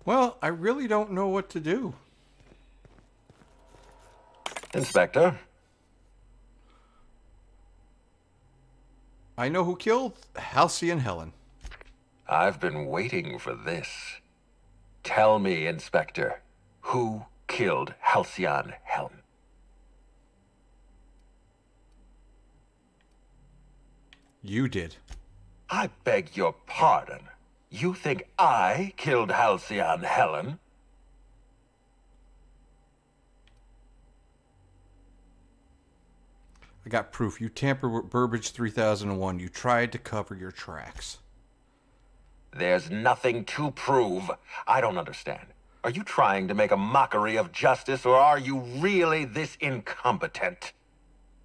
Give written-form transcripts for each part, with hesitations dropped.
Well, I really don't know what to do. Inspector? I know who killed Halcyon Helen. I've been waiting for this. Tell me, Inspector, who killed Halcyon Helen? You did. I beg your pardon. You think I killed Halcyon Helen? I got proof. You tampered with Burbage 3001. You tried to cover your tracks. There's nothing to prove. I don't understand. Are you trying to make a mockery of justice, or are you really this incompetent?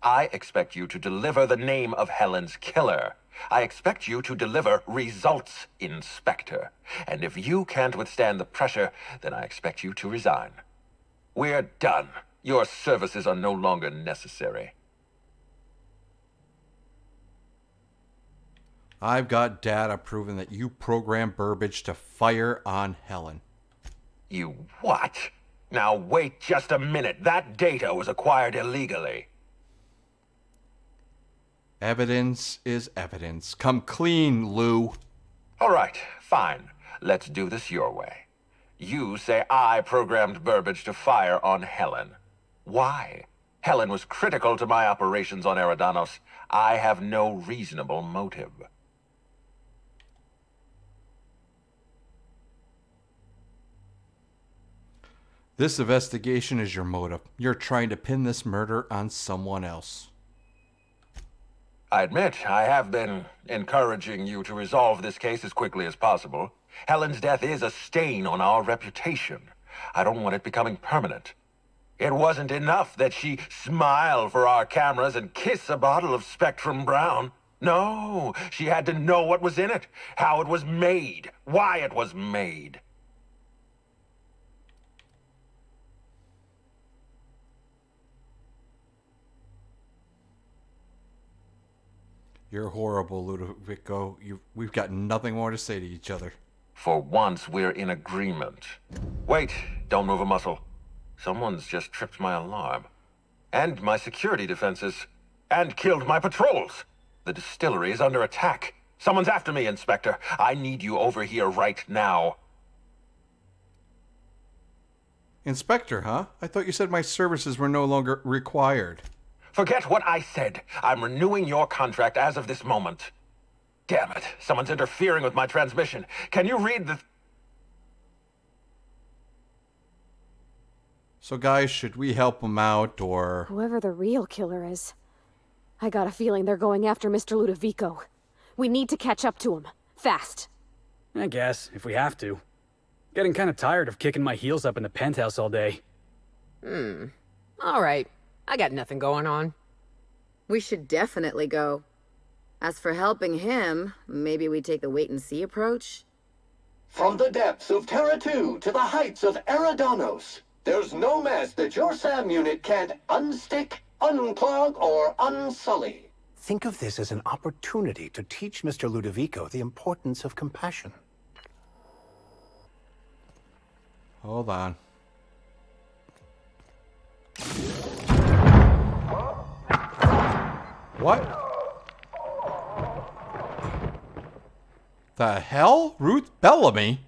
I expect you to deliver the name of Helen's killer. I expect you to deliver results, Inspector. And if you can't withstand the pressure, then I expect you to resign. We're done. Your services are no longer necessary. I've got data proving that you programmed Burbage to fire on Helen. You what? Now wait just a minute. That data was acquired illegally. Evidence is evidence. Come clean, Lou. All right, fine. Let's do this your way. You say I programmed Burbage to fire on Helen. Why? Helen was critical to my operations on Eridanos. I have no reasonable motive. This investigation is your motive. You're trying to pin this murder on someone else. I admit, I have been encouraging you to resolve this case as quickly as possible. Helen's death is a stain on our reputation. I don't want it becoming permanent. It wasn't enough that she smile for our cameras and kiss a bottle of Spectrum Brown. No, she had to know what was in it, how it was made, why it was made. You're horrible, Ludovico. We've got nothing more to say to each other. For once, we're in agreement. Wait, don't move a muscle. Someone's just tripped my alarm. And my security defenses. And killed my patrols. The distillery is under attack. Someone's after me, Inspector. I need you over here right now. Inspector, huh? I thought you said my services were no longer required. Forget what I said. I'm renewing your contract as of this moment. Damn it. Someone's interfering with my transmission. Can you read the... So guys, should we help him out, or... Whoever the real killer is, I got a feeling they're going after Mr. Ludovico. We need to catch up to him. Fast. I guess, if we have to. Getting kind of tired of kicking my heels up in the penthouse all day. All right. I got nothing going on. We should definitely go. As for helping him, maybe we take the wait-and-see approach? From the depths of Terra 2 to the heights of Eridanos, there's no mess that your SAM unit can't unstick, unclog, or unsully. Think of this as an opportunity to teach Mr. Ludovico the importance of compassion. Hold on. What? The hell? Ruth Bellamy?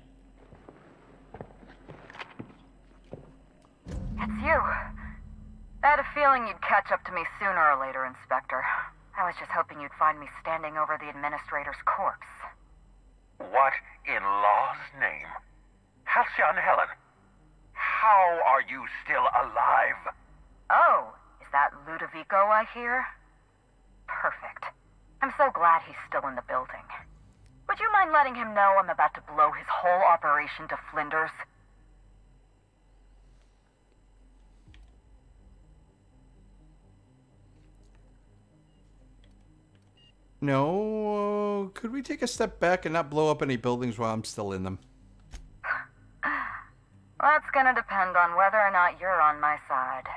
It's you. I had a feeling you'd catch up to me sooner or later, Inspector. I was just hoping you'd find me standing over the administrator's corpse. What in law's name? Halcyon Helen, how are you still alive? Oh, is that Ludovico I hear? Perfect. I'm so glad he's still in the building. Would you mind letting him know I'm about to blow his whole operation to flinders? No, could we take a step back and not blow up any buildings while I'm still in them? That's gonna depend on whether or not you're on my side.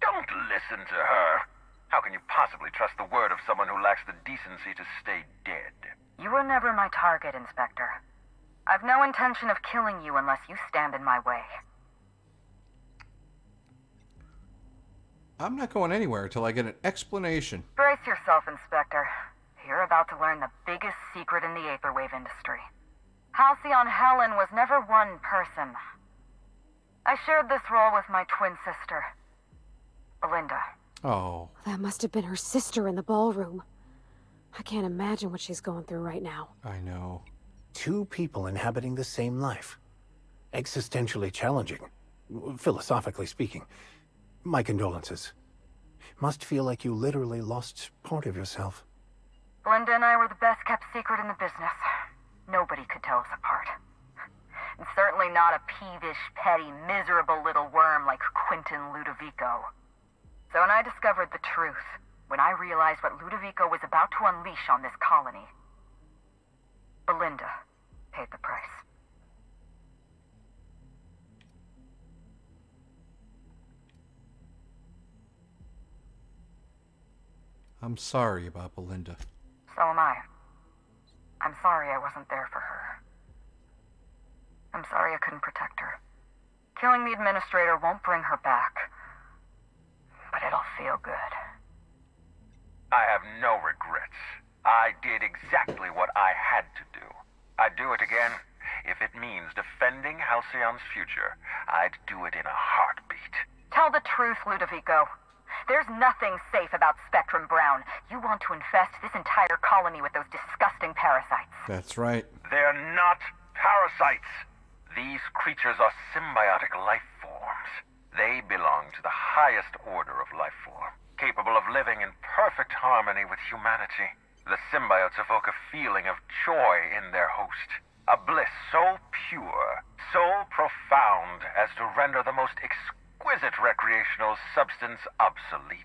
Don't listen to her. How can you possibly trust the word of someone who lacks the decency to stay dead? You were never my target, Inspector. I've no intention of killing you unless you stand in my way. I'm not going anywhere until I get an explanation. Brace yourself, Inspector. You're about to learn the biggest secret in the Aetherwave industry. Halcyon Helen was never one person. I shared this role with my twin sister, Belinda. Oh. That must have been her sister in the ballroom. I can't imagine what she's going through right now. I know. Two people inhabiting the same life. Existentially challenging, philosophically speaking. My condolences. Must feel like you literally lost part of yourself. Belinda and I were the best kept secret in the business. Nobody could tell us apart. And certainly not a peevish, petty, miserable little worm like Quentin Ludovico. So when I discovered the truth, when I realized what Ludovico was about to unleash on this colony, Belinda paid the price. I'm sorry about Belinda. So am I. I'm sorry I wasn't there for her. I'm sorry I couldn't protect her. Killing the administrator won't bring her back. But it'll feel good. I have no regrets. I did exactly what I had to do. I'd do it again. If it means defending Halcyon's future, I'd do it in a heartbeat. Tell the truth, Ludovico. There's nothing safe about Spectrum Brown. You want to infest this entire colony with those disgusting parasites. That's right. They're not parasites. These creatures are symbiotic life forms. They belong to the highest order of life form, capable of living in perfect harmony with humanity. The symbiotes evoke a feeling of joy in their host, a bliss so pure, so profound as to render the most exquisite recreational substance obsolete.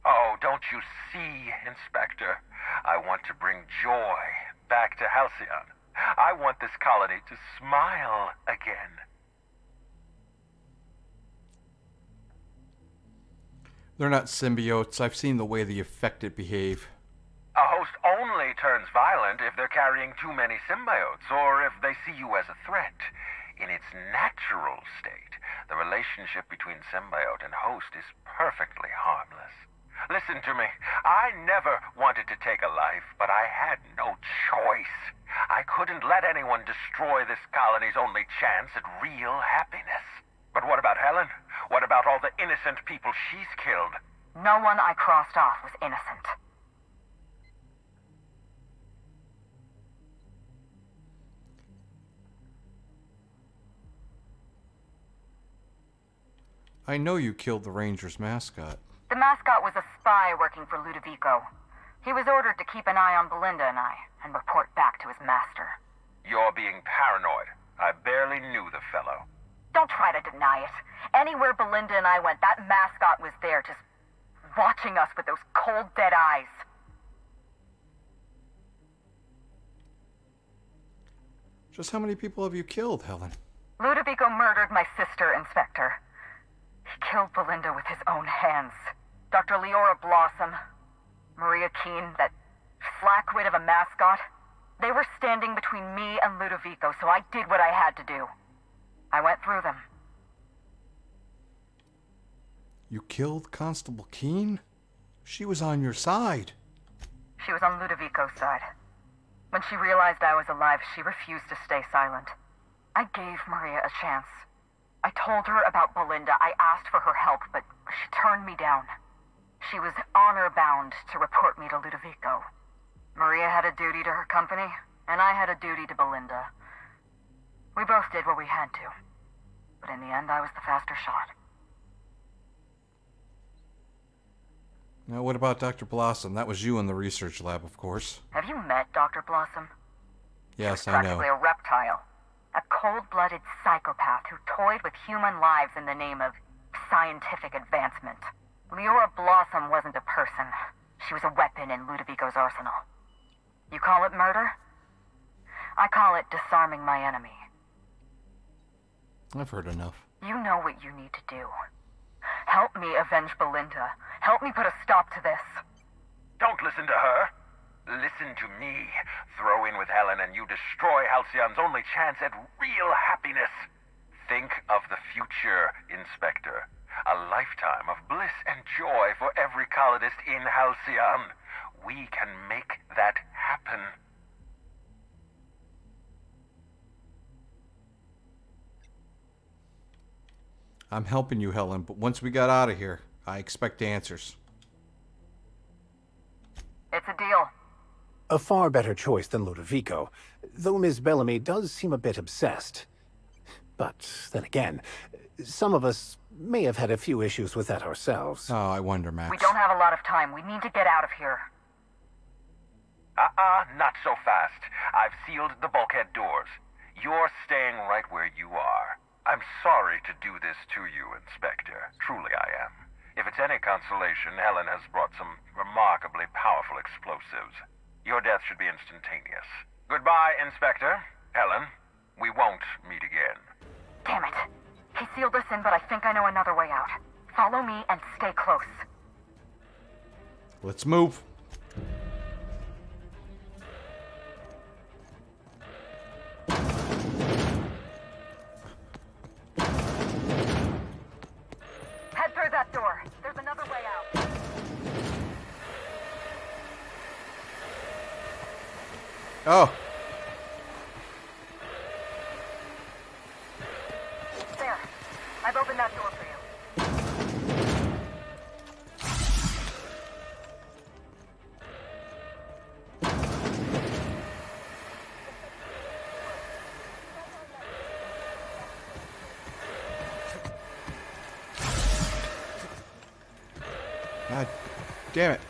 Oh, don't you see, Inspector? I want to bring joy back to Halcyon. I want this colony to smile again. They're not symbiotes. I've seen the way the affected behave. A host only turns violent if they're carrying too many symbiotes, or if they see you as a threat. In its natural state, the relationship between symbiote and host is perfectly harmless. Listen to me. I never wanted to take a life, but I had no choice. I couldn't let anyone destroy this colony's only chance at real happiness. But what about Helen? What about all the innocent people she's killed? No one I crossed off was innocent. I know you killed the Rangers mascot. The mascot was a spy working for Ludovico. He was ordered to keep an eye on Belinda and I, and report back to his master. You're being paranoid. I barely knew the fellow. Don't try to deny it. Anywhere Belinda and I went, that mascot was there, just watching us with those cold, dead eyes. Just how many people have you killed, Helen? Ludovico murdered my sister, Inspector. He killed Belinda with his own hands. Dr. Leora Blossom, Maria Keene, that flackwit of a mascot, they were standing between me and Ludovico, so I did what I had to do. I went through them. You killed Constable Keene? She was on your side. She was on Ludovico's side. When she realized I was alive, she refused to stay silent. I gave Maria a chance. I told her about Belinda. I asked for her help, but she turned me down. She was honor-bound to report me to Ludovico. Maria had a duty to her company, and I had a duty to Belinda. We both did what we had to. But in the end, I was the faster shot. Now, what about Dr. Blossom? That was you in the research lab, of course. Have you met Dr. Blossom? Yes, She was I know. practically a reptile. A cold-blooded psychopath who toyed with human lives in the name of scientific advancement. Leora Blossom wasn't a person. She was a weapon in Ludovico's arsenal. You call it murder? I call it disarming my enemy. I've heard enough. You know what you need to do. Help me avenge Belinda. Help me put a stop to this. Don't listen to her. Listen to me. Throw in with Helen and you destroy Halcyon's only chance at real happiness. Think of the future, Inspector. A lifetime of bliss and joy for every colonist in Halcyon. We can make that happen. I'm helping you, Helen, but once we got out of here, I expect answers. It's a deal. A far better choice than Ludovico, though Ms. Bellamy does seem a bit obsessed. But then again, some of us may have had a few issues with that ourselves. Oh, I wonder, Max. We don't have a lot of time. We need to get out of here. Not so fast. I've sealed the bulkhead doors. You're staying right where you are. I'm sorry to do this to you, Inspector. Truly I am. If it's any consolation, Helen has brought some remarkably powerful explosives. Your death should be instantaneous. Goodbye, Inspector. Helen, we won't meet again. Damn it. He sealed us in, but I think I know another way out. Follow me and stay close. Let's move. Head through that door. There's another way out. Oh. There. I've opened that door for you. God damn it.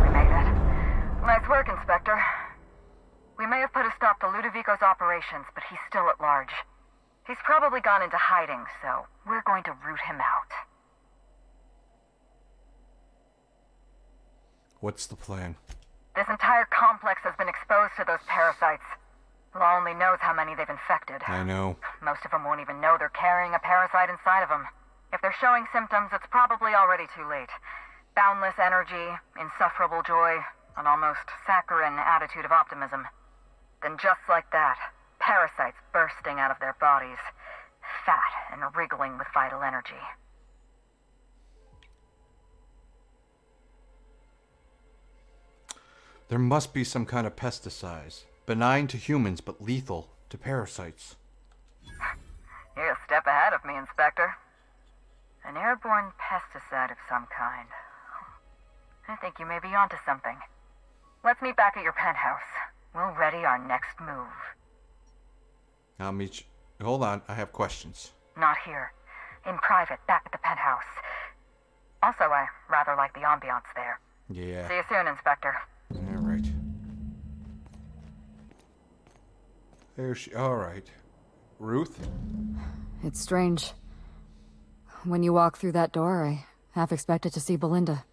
We made it. Nice work, Inspector. We may have put a stop to Ludovico's operations, but he's still at large. He's probably gone into hiding, so we're going to root him out. What's the plan? This entire complex has been exposed to those parasites. Law only knows how many they've infected. I know. Most of them won't even know they're carrying a parasite inside of them. If they're showing symptoms, it's probably already too late. Boundless energy, insufferable joy, an almost saccharine attitude of optimism. Then just like that, parasites bursting out of their bodies, fat and wriggling with vital energy. There must be some kind of pesticides. Benign to humans, but lethal to parasites. You're a step ahead of me, Inspector. An airborne pesticide of some kind. I think you may be onto something. Let's meet back at your penthouse. We'll ready our next move. I'll meet you. Hold on, I have questions. Not here. In private, back at the penthouse. Also, I rather like the ambiance there. Yeah. See you soon, Inspector. All right. There she. All right. Ruth? It's strange. When you walk through that door, I half expected to see Belinda.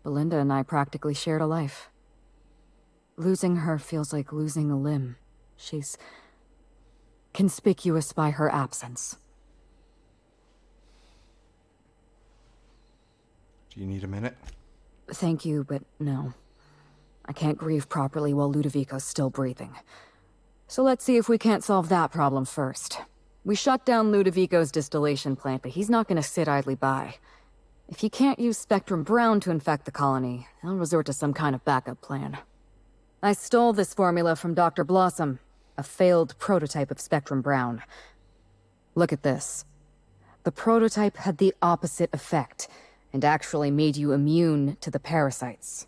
Belinda and I practically shared a life. Losing her feels like losing a limb. She's conspicuous by her absence. Do you need a minute? Thank you, but no. I can't grieve properly while Ludovico's still breathing. So let's see if we can't solve that problem first. We shut down Ludovico's distillation plant, but he's not gonna sit idly by. If he can't use Spectrum Brown to infect the colony, he'll resort to some kind of backup plan. I stole this formula from Dr. Blossom, a failed prototype of Spectrum Brown. Look at this. The prototype had the opposite effect, and actually made you immune to the parasites.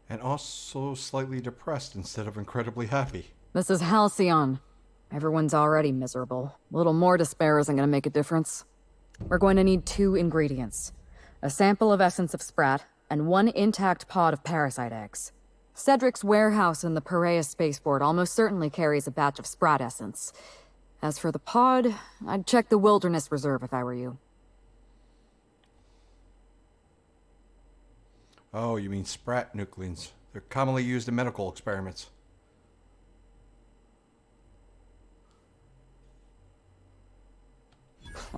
And also slightly depressed instead of incredibly happy. This is Halcyon. Everyone's already miserable. A little more despair isn't gonna make a difference. We're going to need 2 ingredients. A sample of essence of sprat, and 1 intact pod of parasite eggs. Cedric's warehouse in the Piraeus spaceport almost certainly carries a batch of sprat essence. As for the pod, I'd check the Wilderness Reserve if I were you. Oh, you mean sprat nucleons. They're commonly used in medical experiments.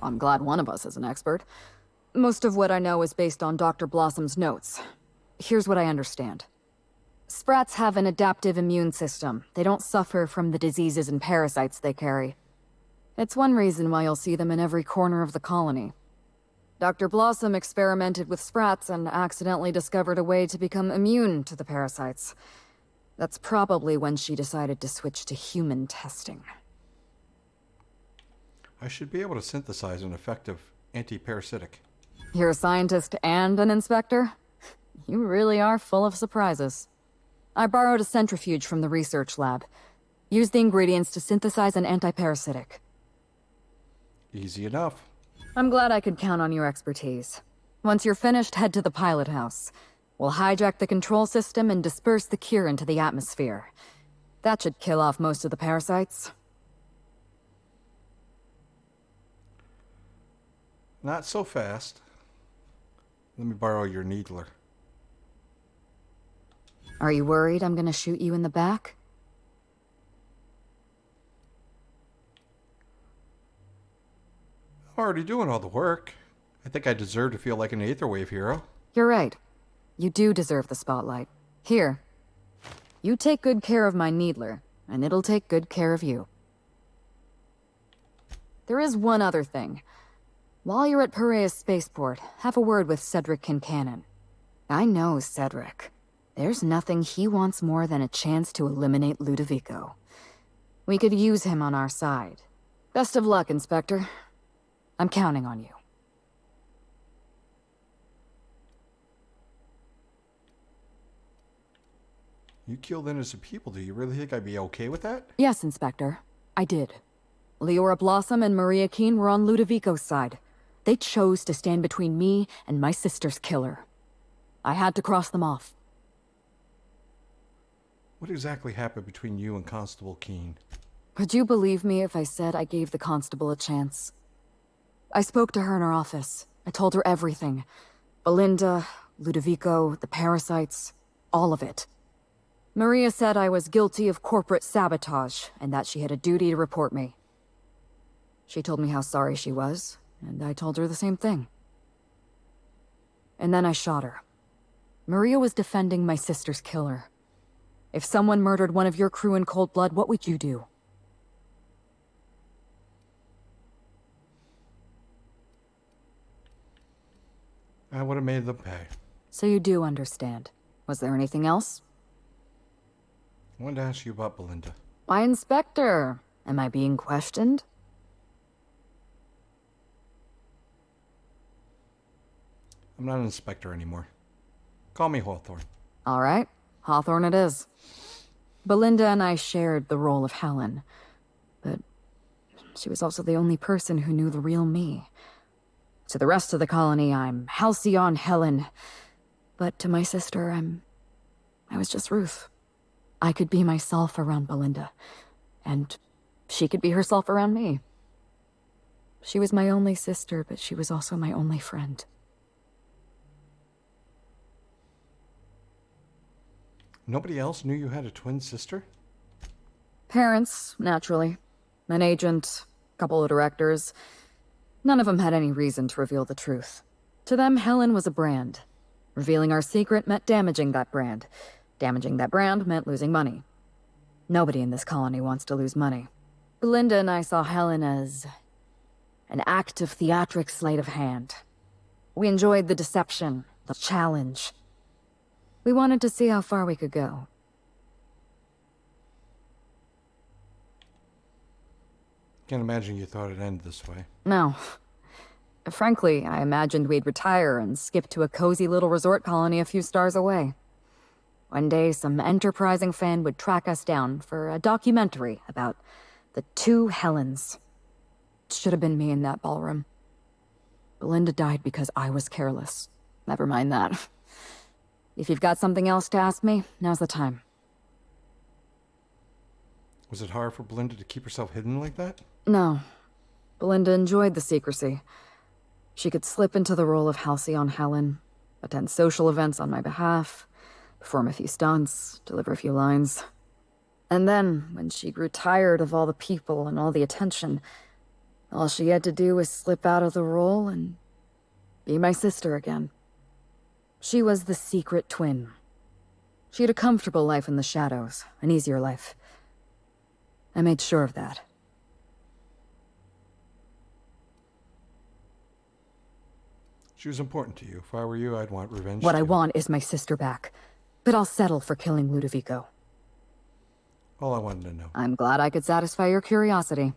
I'm glad one of us is an expert. Most of what I know is based on Dr. Blossom's notes. Here's what I understand. Sprats have an adaptive immune system. They don't suffer from the diseases and parasites they carry. It's one reason why you'll see them in every corner of the colony. Dr. Blossom experimented with sprats and accidentally discovered a way to become immune to the parasites. That's probably when she decided to switch to human testing. I should be able to synthesize an effective anti-parasitic. You're a scientist and an inspector? You really are full of surprises. I borrowed a centrifuge from the research lab. Used the ingredients to synthesize an anti-parasitic. Easy enough. I'm glad I could count on your expertise. Once you're finished, head to the pilot house. We'll hijack the control system and disperse the cure into the atmosphere. That should kill off most of the parasites. Not so fast. Let me borrow your needler. Are you worried I'm gonna shoot you in the back? I'm already doing all the work. I think I deserve to feel like an Aetherwave hero. You're right. You do deserve the spotlight. Here. You take good care of my needler, and it'll take good care of you. There is one other thing. While you're at Piraeus Spaceport, have a word with Cedric Kincannon. I know Cedric. There's nothing he wants more than a chance to eliminate Ludovico. We could use him on our side. Best of luck, Inspector. I'm counting on you. You killed innocent people. Do you really think I'd be okay with that? Yes, Inspector. I did. Leora Blossom and Maria Keene were on Ludovico's side. They chose to stand between me and my sister's killer. I had to cross them off. What exactly happened between you and Constable Keene? Would you believe me if I said I gave the constable a chance? I spoke to her in her office. I told her everything. Belinda, Ludovico, the parasites, all of it. Maria said I was guilty of corporate sabotage, and that she had a duty to report me. She told me how sorry she was, and I told her the same thing. And then I shot her. Maria was defending my sister's killer. If someone murdered one of your crew in cold blood, what would you do? I would have made them pay. So you do understand. Was there anything else? I wanted to ask you about Belinda. Why, Inspector? Am I being questioned? I'm not an inspector anymore. Call me Hawthorne. All right, Hawthorne it is. Belinda and I shared the role of Helen, but she was also the only person who knew the real me. To the rest of the colony, I'm Halcyon Helen, but to my sister, I was just Ruth. I could be myself around Belinda, and she could be herself around me. She was my only sister, but she was also my only friend. Nobody else knew you had a twin sister? Parents, naturally. An agent, a couple of directors. None of them had any reason to reveal the truth. To them, Helen was a brand. Revealing our secret meant damaging that brand. Damaging that brand meant losing money. Nobody in this colony wants to lose money. Belinda and I saw Helen as an act of theatric sleight of hand. We enjoyed the deception, the challenge. We wanted to see how far we could go. Can't imagine you thought it'd end this way. No. Frankly, I imagined we'd retire and skip to a cozy little resort colony a few stars away. One day, some enterprising fan would track us down for a documentary about the two Helens. It should have been me in that ballroom. Belinda died because I was careless. Never mind that. If you've got something else to ask me, now's the time. Was it hard for Belinda to keep herself hidden like that? No. Belinda enjoyed the secrecy. She could slip into the role of Halcyon Helen, attend social events on my behalf, perform a few stunts, deliver a few lines. And then, when she grew tired of all the people and all the attention, all she had to do was slip out of the role and be my sister again. She was the secret twin. She had a comfortable life in the shadows, an easier life. I made sure of that. She was important to you. If I were you, I'd want revenge. What I too. want is my sister back. But I'll settle for killing Ludovico. All I wanted to know. I'm glad I could satisfy your curiosity.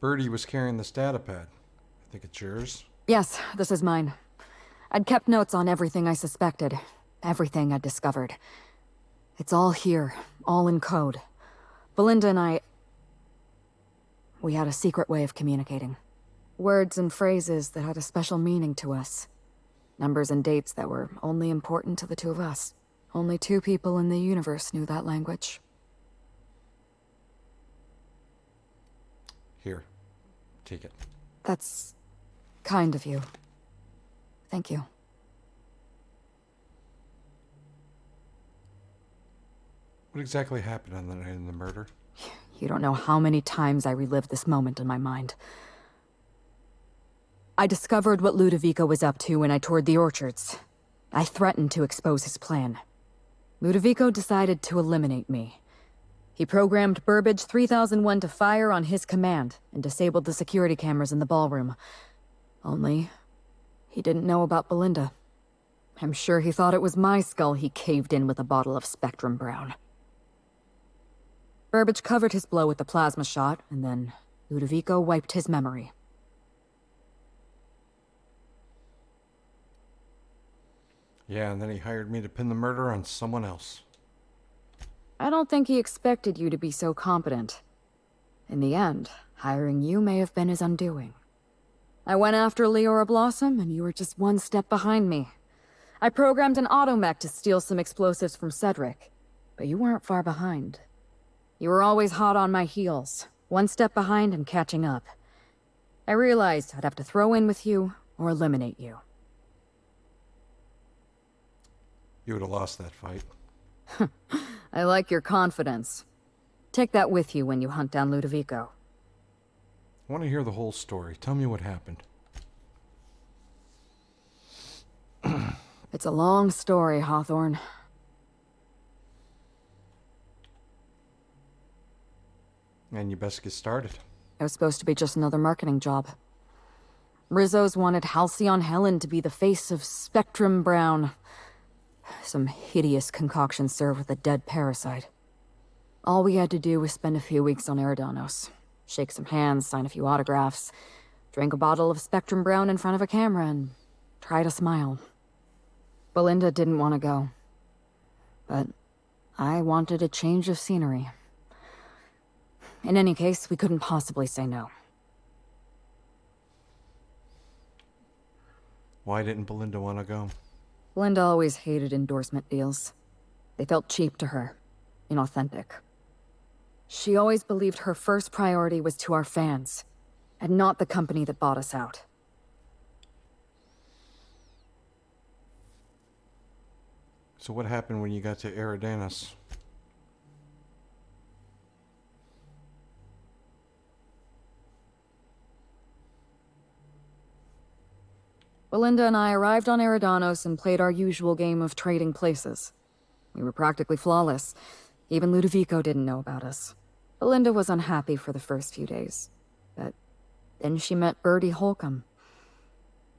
Birdie was carrying this data pad. I think it's yours. Yes, this is mine. I'd kept notes on everything I suspected, everything I'd discovered. It's all here, all in code. Belinda and I... we had a secret way of communicating. Words and phrases that had a special meaning to us. Numbers and dates that were only important to the two of us. Only 2 people in the universe knew that language. Here. Take it. That's kind of you. Thank you. What exactly happened on the night of the murder? You don't know how many times I relived this moment in my mind. I discovered what Ludovico was up to when I toured the orchards. I threatened to expose his plan. Ludovico decided to eliminate me. He programmed Burbage 3001 to fire on his command and disabled the security cameras in the ballroom. Only, he didn't know about Belinda. I'm sure he thought it was my skull he caved in with a bottle of Spectrum Brown. Burbage covered his blow with the plasma shot, and then Ludovico wiped his memory. Yeah, and then he hired me to pin the murder on someone else. I don't think he expected you to be so competent. In the end, hiring you may have been his undoing. I went after Leora Blossom, and you were just 1 step behind me. I programmed an automech to steal some explosives from Cedric, but you weren't far behind. You were always hot on my heels, 1 step behind and catching up. I realized I'd have to throw in with you or eliminate you. You would have lost that fight. I like your confidence. Take that with you when you hunt down Ludovico. I want to hear the whole story. Tell me what happened. It's a long story, Hawthorne. And you best get started. It was supposed to be just another marketing job. Rizzo's wanted Halcyon Helen to be the face of Spectrum Brown. Some hideous concoction served with a dead parasite. All we had to do was spend a few weeks on Eridanos, shake some hands, sign a few autographs, drink a bottle of Spectrum Brown in front of a camera, and try to smile. Belinda didn't want to go. But I wanted a change of scenery. In any case, we couldn't possibly say no. Why didn't Belinda want to go? Belinda always hated endorsement deals. They felt cheap to her, inauthentic. She always believed her first priority was to our fans, and not the company that bought us out. So what happened when you got to Eridanos? Belinda and I arrived on Eridanos and played our usual game of trading places. We were practically flawless. Even Ludovico didn't know about us. Belinda was unhappy for the first few days. But then she met Birdie Holcomb.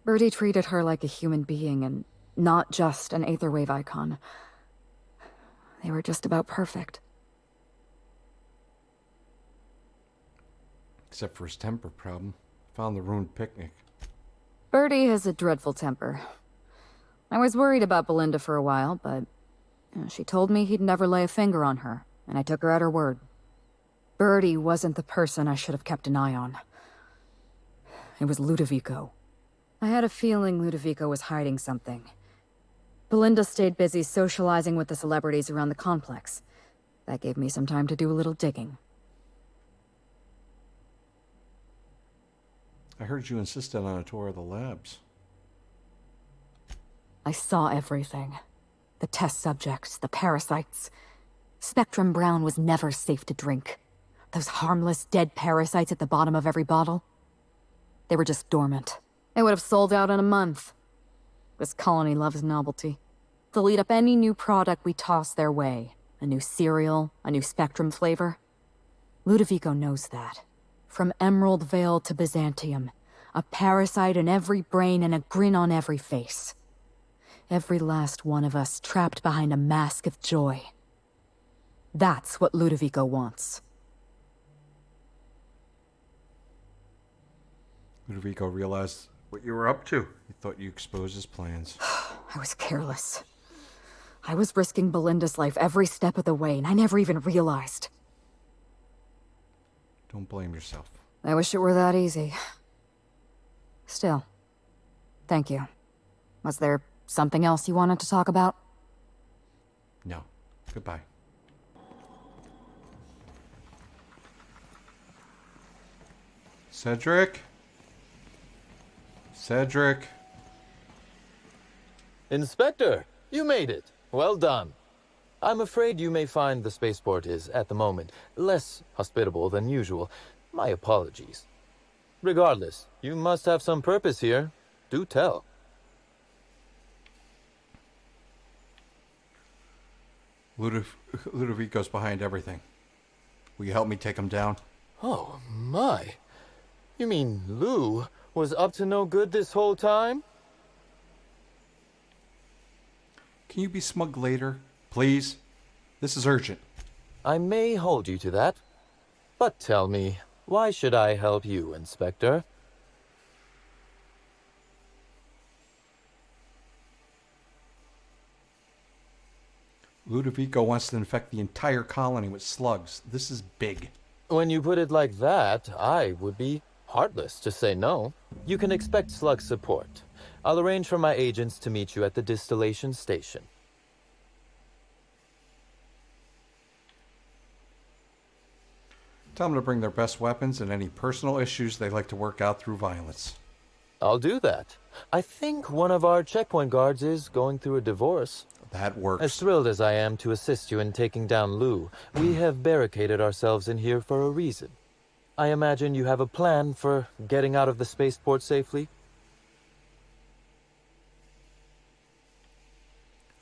Birdie treated her like a human being and not just an Aetherwave icon. They were just about perfect. Except for his temper problem. Found the ruined picnic. Birdie has a dreadful temper. I was worried about Belinda for a while, but she told me he'd never lay a finger on her, and I took her at her word. Birdie wasn't the person I should have kept an eye on. It was Ludovico. I had a feeling Ludovico was hiding something. Belinda stayed busy socializing with the celebrities around the complex. That gave me some time to do a little digging. I heard you insisted on a tour of the labs. I saw everything. The test subjects, the parasites. Spectrum Brown was never safe to drink. Those harmless, dead parasites at the bottom of every bottle. They were just dormant. They would have sold out in a month. This colony loves novelty. They'll eat up any new product we toss their way. A new cereal, a new Spectrum flavor. Ludovico knows that. From Emerald Vale to Byzantium. A parasite in every brain and a grin on every face. Every last one of us trapped behind a mask of joy. That's what Ludovico wants. Ludovico realized what you were up to. He thought you exposed his plans. I was careless. I was risking Belinda's life every step of the way, and I never even realized. Don't blame yourself. I wish it were that easy. Still, thank you. Was there something else you wanted to talk about? No. Goodbye. Cedric? Cedric? Inspector, you made it. Well done. I'm afraid you may find the spaceport is, at the moment, less hospitable than usual. My apologies. Regardless, you must have some purpose here. Do tell. Ludovico's behind everything. Will you help me take him down? Oh, my. You mean Lou was up to no good this whole time? Can you be smug later, please? This is urgent. I may hold you to that. But tell me, why should I help you, Inspector? Ludovico wants to infect the entire colony with slugs. This is big. When you put it like that, I would be heartless to say no. You can expect slug support. I'll arrange for my agents to meet you at the distillation station. Tell them to bring their best weapons and any personal issues they like to work out through violence. I'll do that. I think one of our checkpoint guards is going through a divorce. That works. As thrilled as I am to assist you in taking down Lou, we have barricaded ourselves in here for a reason. I imagine you have a plan for getting out of the spaceport safely?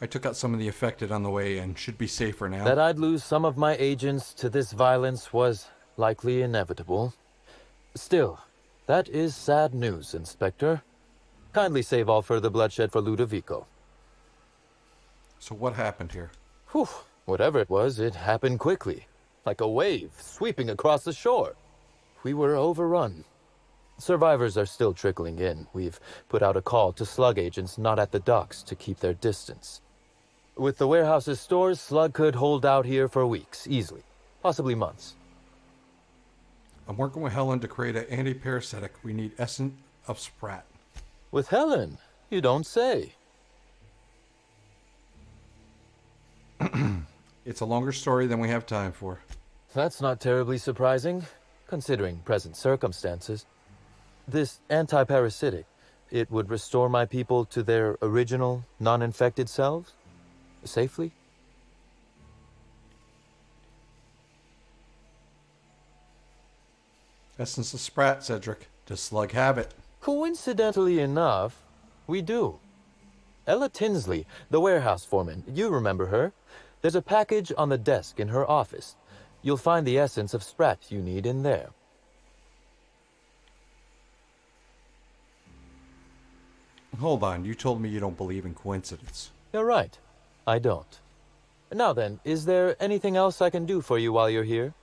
I took out some of the affected on the way and should be safer now. That I'd lose some of my agents to this violence was likely inevitable. Still, that is sad news, Inspector. Kindly save all further bloodshed for Ludovico. So what happened here? Whew, whatever it was, it happened quickly. Like a wave sweeping across the shore. We were overrun. Survivors are still trickling in. We've put out a call to slug agents not at the docks to keep their distance. With the warehouse's stores, slug could hold out here for weeks, easily. Possibly months. I'm working with Helen to create an anti-parasitic. We need essence of Sprat. With Helen? You don't say. It's a longer story than we have time for. That's not terribly surprising, considering present circumstances. This anti-parasitic, it would restore my people to their original, non-infected selves? Safely? Essence of Sprat, Cedric. Does Slug have it? Coincidentally enough, we do. Ella Tinsley, the warehouse foreman, you remember her? There's a package on the desk in her office. You'll find the essence of Sprat you need in there. Hold on, you told me you don't believe in coincidence. You're right. I don't. Now then, is there anything else I can do for you while you're here?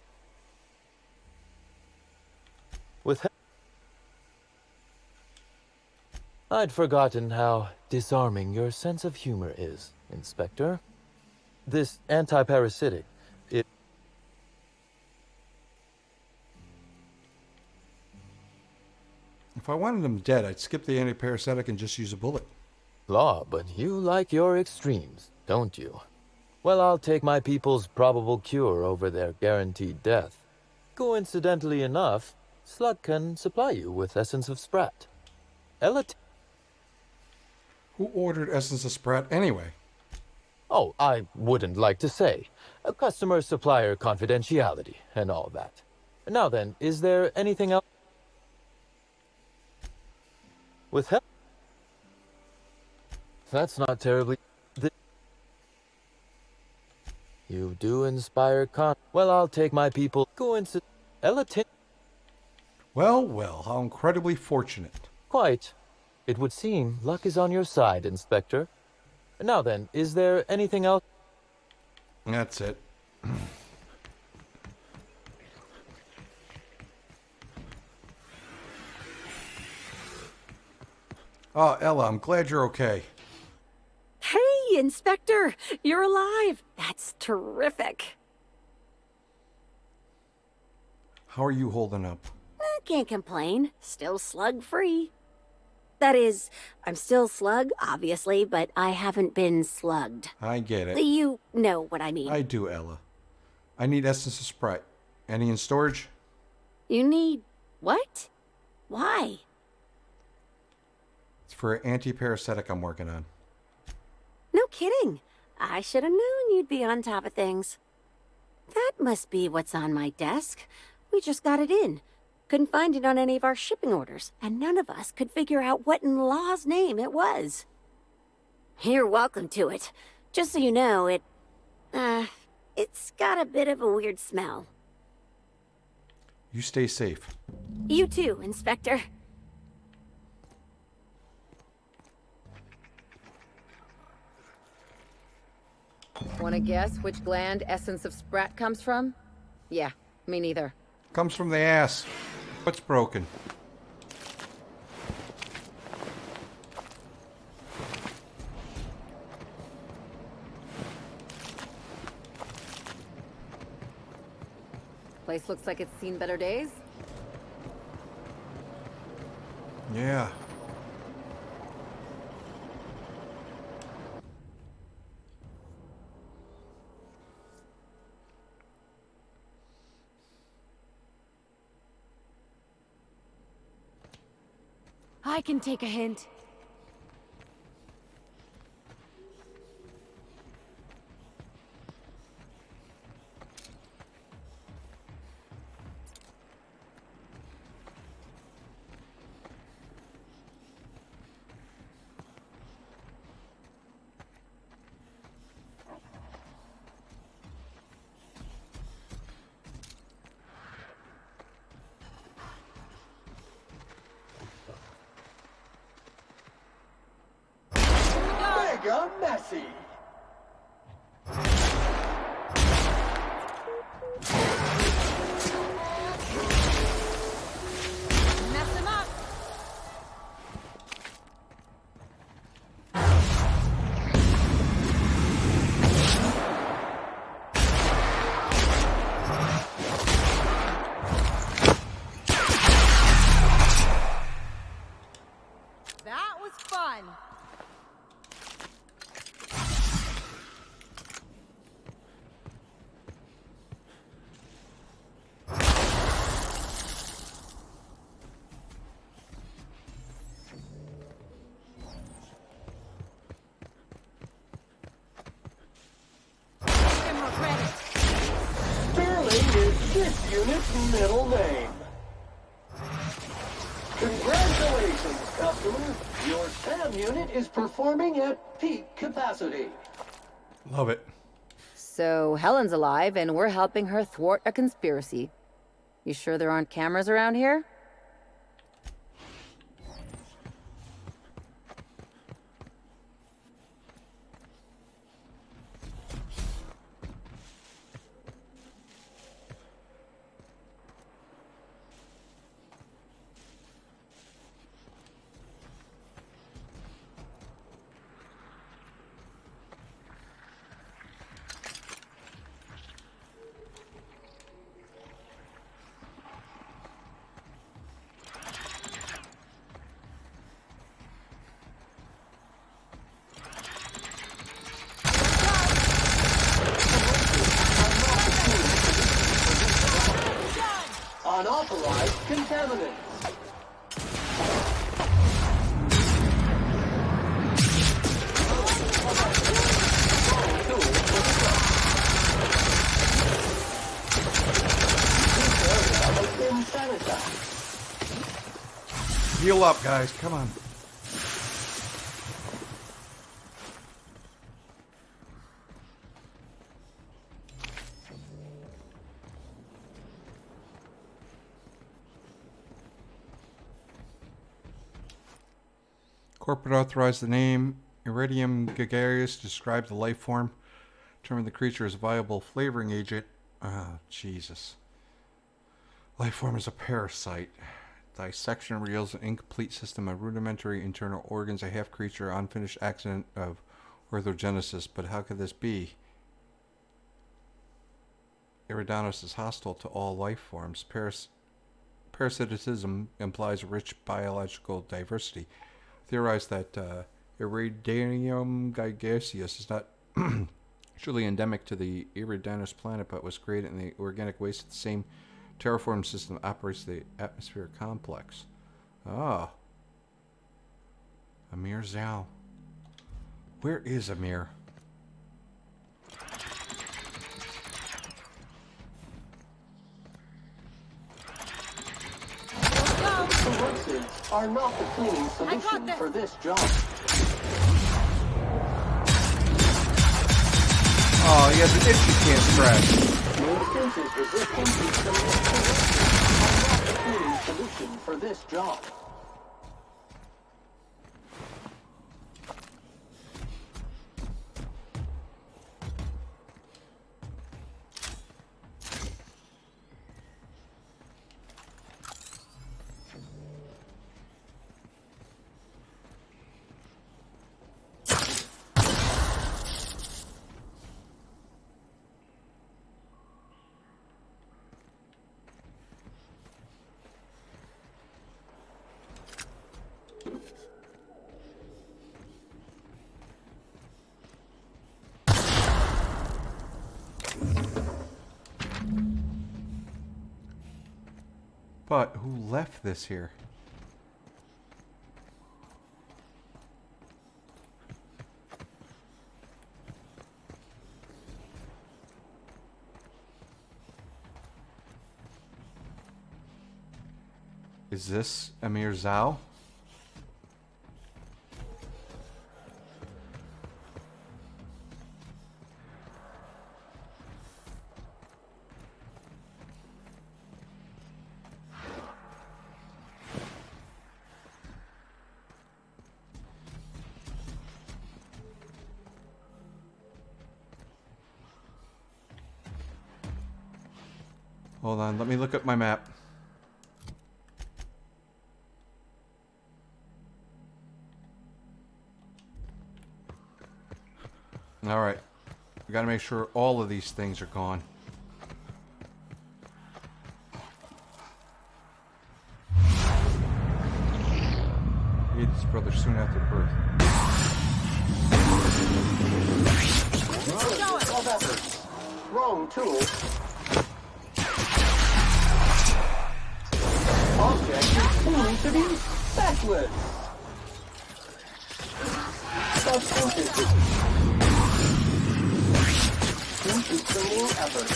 I'd forgotten how disarming your sense of humor is, Inspector. This anti-parasitic, it... If I wanted him dead, I'd skip the anti-parasitic and just use a bullet. Law, but you like your extremes, don't you? Well, I'll take my people's probable cure over their guaranteed death. Coincidentally enough, Slug can supply you with Essence of Sprat. Ella... Who ordered Essence of Sprat anyway? Oh, I wouldn't like to say. A customer-supplier confidentiality and all that. Now then, is there anything else? With help? That's not terribly... You do inspire Well, I'll take my people. Coincidence. Well, well, how incredibly fortunate. Quite. It would seem luck is on your side, Inspector. Now then, is there anything else? That's it. Oh, Ella, I'm glad you're okay. Hey, Inspector! You're alive! That's terrific. How are you holding up? Can't complain. Still slug-free. That is, I'm still slug, obviously, but I haven't been slugged. I get it. You know what I mean. I do, Ella. I need Essence of Sprite. Any in storage? You need... what? Why? It's for an anti-parasitic I'm working on. No kidding. I should have known you'd be on top of things. That must be what's on my desk. We just got it in. Couldn't find it on any of our shipping orders, and none of us could figure out what in law's name it was. You're welcome to it. Just so you know, it's got a bit of a weird smell. You stay safe. You too, Inspector. Wanna guess which gland Essence of Sprat comes from? Yeah, me neither. Comes from the ass. What's broken? Place looks like it's seen better days. Yeah. I can take a hint. Mega messy. Mess him up! That was fun! Sterling is this unit's middle name. Congratulations, customer. Your SAM unit is performing at peak capacity. Love it. So Helen's alive, and we're helping her thwart a conspiracy. You sure there aren't cameras around here? Unauthorized contaminants. Heal up, guys. Come on. Corporate authorized the name Iridium gregarious, described the life form, determined the creature is a viable flavoring agent. Oh, Jesus. Life form is a parasite. Dissection reveals an incomplete system of rudimentary internal organs, a half-creature, unfinished accident of orthogenesis. But how could this be? Iridanos is hostile to all life forms. Parasitism implies rich biological diversity. Theorized that Iridium gregarious is not truly endemic to the Iridanos planet, but was created in the organic waste of the same terraform system that operates the atmospheric complex. Ah. Amir Zhao. Where is Amir? Corrosives are not the cleaning solution for this job. Oh, he has an itch he can't scratch. The instance's resistance to some corrosives are not the cleaning solution for this job. But who left this here? Is this Amir Zhao? Hold on, let me look at my map. Alright. We gotta make sure all of these things are gone. He had his brother soon after birth. Wrong tool. Object is tuned to be backward. Substantive. Into cleaning effort.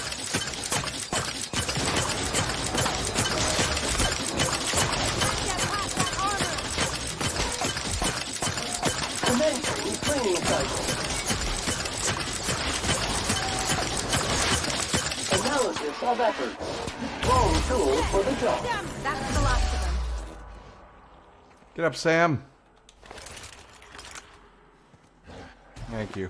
Commencing cleaning cycle. Analysis of efforts. Wrong tool for the job. That's the last of them. Get up, Sam. Thank you.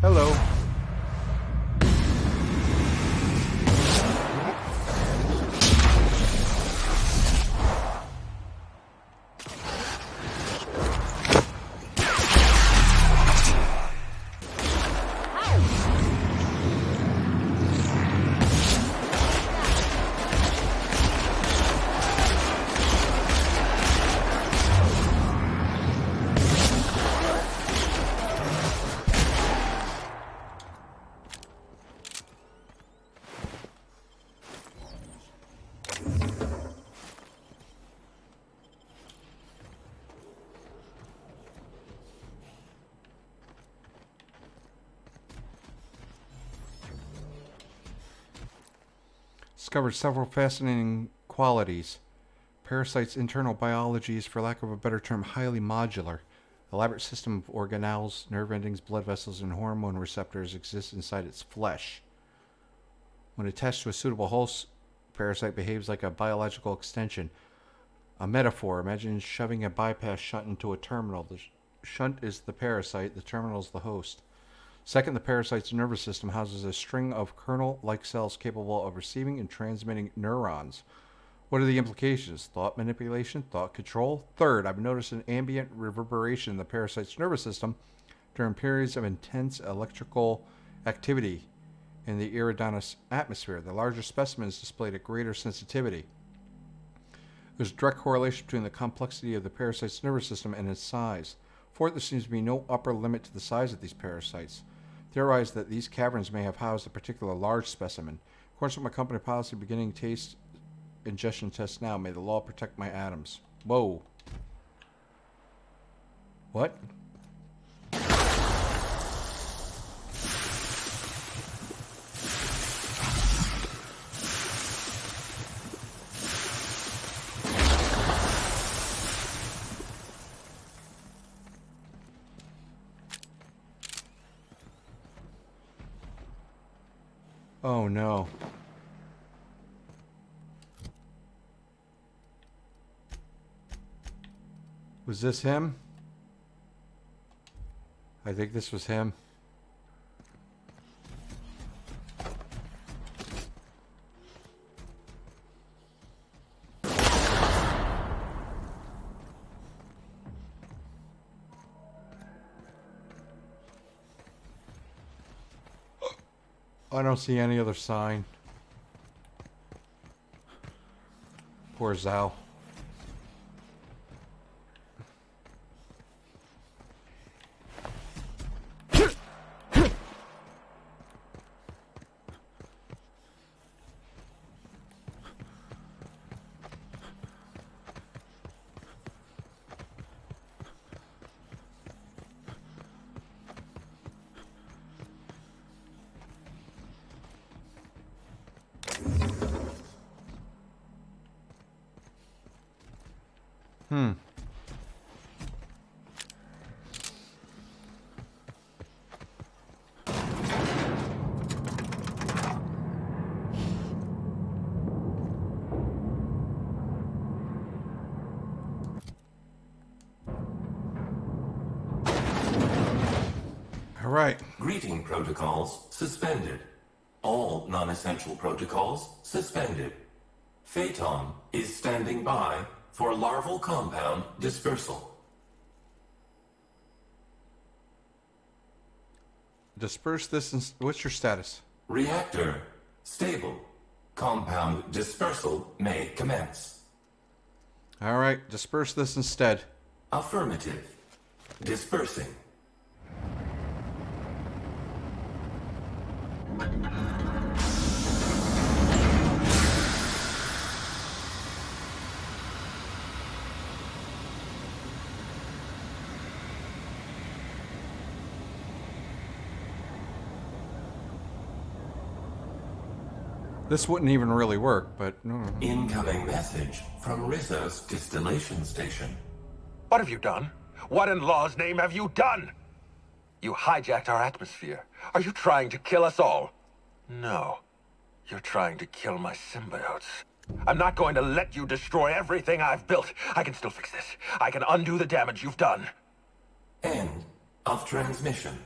Hello. discovered several fascinating qualities. Parasite's internal biology is, for lack of a better term, highly modular. Elaborate system of organelles, nerve endings, blood vessels, and hormone receptors exist inside its flesh. When attached to a suitable host, parasite behaves like a biological extension. A metaphor: imagine shoving a bypass shunt into a terminal. The shunt is the parasite, the terminal is the host. Second, the parasite's nervous system houses a string of kernel-like cells capable of receiving and transmitting neurons. What are the implications? Thought manipulation? Thought control? Third, I've noticed an ambient reverberation in the parasite's nervous system during periods of intense electrical activity in the Eridanus atmosphere. The larger specimens displayed a greater sensitivity. There's a direct correlation between the complexity of the parasite's nervous system and its size. Fourth, there seems to be no upper limit to the size of these parasites. Theorize that these caverns may have housed a particular large specimen. According to my company policy, beginning taste ingestion test now. May the law protect my atoms. Whoa. What? Oh no. Was this him? I think this was him. I don't see any other sign. Poor Zhao. All right. Greeting protocols suspended. All non-essential protocols suspended. Phaeton is standing by for larval compound dispersal. Disperse this and... What's your status? Reactor stable. Compound dispersal may commence. All right. Disperse this instead. Affirmative. Dispersing. This wouldn't even really work, but... Incoming message from Rizzo's distillation station. What have you done? What in law's name have you done? You hijacked our atmosphere. Are you trying to kill us all? No. You're trying to kill my symbiotes. I'm not going to let you destroy everything I've built. I can still fix this. I can undo the damage you've done. End of transmission.